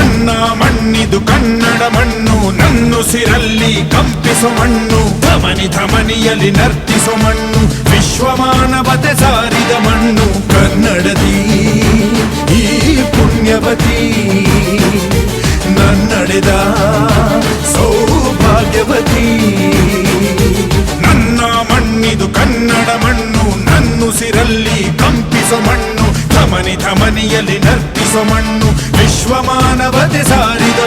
ನನ್ನ ಕನ್ನಡ ಮಣ್ಣು, ನನ್ನುಸಿರಲ್ಲಿ ಕಂಪಿಸೋ ಮಣ್ಣು, ಧಮನಿ ಧಮನಿಯಲ್ಲಿ ನರ್ತಿಸೋ ಮಣ್ಣು, ವಿಶ್ವಮಾನವತೆ ಸಾರಿದ ಮಣ್ಣು ಕನ್ನಡದಿ ಈ ಪುಣ್ಯವತಿ, ನನ್ನಡೆದ ಸೌಭಾಗ್ಯವತಿ. ನನ್ನ ಮಣ್ಣಿದು ಕನ್ನಡ ಮಣ್ಣು, ನನ್ನುಸಿರಲ್ಲಿ ಕಂಪಿಸೋ ಮಣ್ಣು, ಧಮನಿ ಧಮನಿಯಲ್ಲಿ ನರ್ತಿಸೋ ಮಣ್ಣು, ವಿಶ್ವಮಾನವತೆ ಸಾರಿದ